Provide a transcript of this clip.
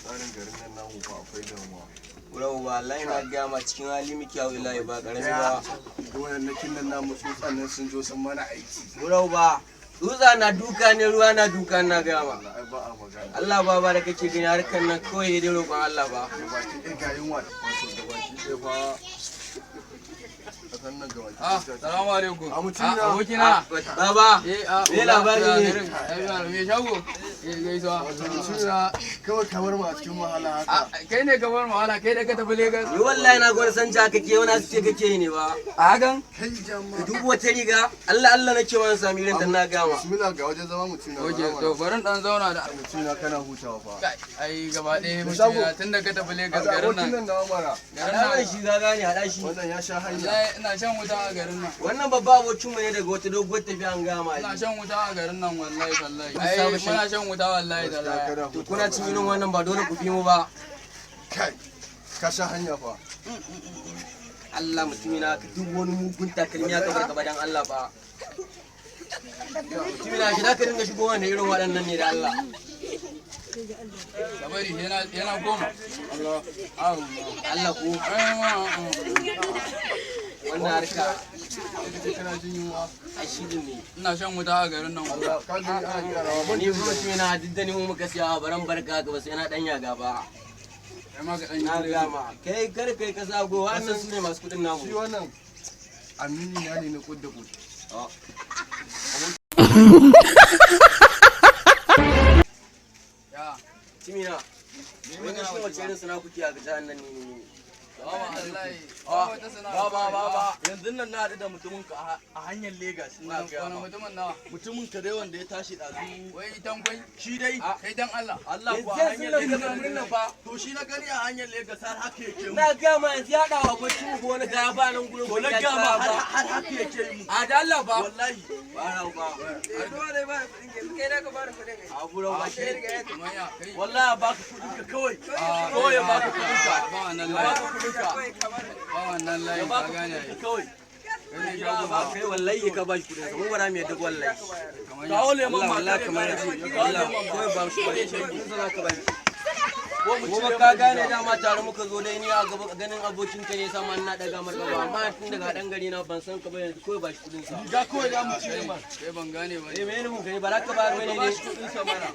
tsarin garin nan namu ba akwai damuwa. Bro wallahi na ga ma cikin hali muke yawo ilahi ba karami ba. Wannan nakin nan namu tsutsan nan sun jo sun mana aiki. Bro ba dutsa na duka ne ruwa na duka na ga ma. Wallahi ba a magana. Allah ba da kake gani harkan nan kawai dai roƙon Allah ba. Gabaki ɗaya ga yunwa wato gabaki ɗaya fa kasan nan gabaki ɗaya. Salamu alaikum. Abokina. Baba. Me labari ne? Me shago? Gaisuwa. Kawai kamar ma a cikin wahala haka. Kai ne kamar wahala kai da ka tafi Legas. Ni wallahi na gwada san ja kake wani asibiti kake yi ne ba. A hakan? Kai jama'a. Duk wata riga Allah nake wani sami irin ta na gama. Bismillah ga wajen zama mutuna. Oke, to bari dan zauna da Mutuna kana hutawa fa. ai gaba ɗaya mutuna tun da ka tafi Legas garin Abokin nan. nan da mara. Hada mai shi ga gane hada shi. Wannan ya sha hanya. Wallahi ina shan wuta a garin nan. Wannan babba abocin mu ne daga wata doguwar tafiya an gama. Ina shan wuta a garin nan wallahi tallahi. Kun Ai saba shan- muna shan wuta wallahi tallahi. To kuna cin irin wannan ba dole ku fi mu ba. Kai. Ka sha hanya fa. Allah mutumina ka duk wani mugun takalmi ya kafa gaba dan Allah ba. Mutumina shi da ka dinga shigo wanda irin waɗannan ne da Allah. Kabari yana goma. Allah ko wannan harka Kana jin yunwa. a shi ne. Ina shan wuta a garin nan wallahi. Ka gani ana kira rawa. Ni mutumina duk da ni mu muka siya baran barka ga ba sai na dan yaga ba. Kai ma ka dan Na yi. gama. Kai kar kai ka zago wannan su ne masu kudin namu. Shi wannan amini na ne na kud da kud. Ya. Timina. Wannan shi wace irin sana kuke a gajan nan ne. Baba. Yanzu nan na haɗu da mutumin ka a hanyar Legas ina gaya Wani ma. mutumin nawa? Mutumin ka dai wanda ya tashi ɗazu. Wai tankwai? Shi dai Kai dan Allah. Allah ko a Yanzu hanyar yanzu Legas nan ɗin nan fa. To shi na gani a hanyar Legas har haka yake mu. Na gama yanzu ya dawo bacci mu wani gaya ba nan gurin. To na gama har haka yake mu. A da Allah ba. Wallahi. Ba na ba. Abu da ba shi. Manya kai. Wallahi ba ka kuɗin ka kawai. Kawai ya ba ka kuɗin ka. Ba wannan Ba layi. ka kuɗin ka. Ba wannan layi Ya ka ba ka gane kuɗin ai. ka kawai. Kai ne Ba shago ba. kai wallahi ka ba shi kudin sa mu bara mu yadda wallahi. Kawo lemon Allah ma wallahi kare kamar ma. yaji. Kawo Allah lemon kai ma. ba shi kudin sa kudin sa zaka ba shi. Ko mu Kuma cire ka ma gane riga. dama tare muka zo dai ni a gaba ganin abokin ka ne sama ina daga marka ba amma tun daga dan gari na ban san ka ba yanzu kawai ba shi kudin sa. Riga kawai za mu cire ma. Kai ban gane ba. Eh me ne mun gani ba za ka ba ne Ba ne. shi kuɗin sa mana.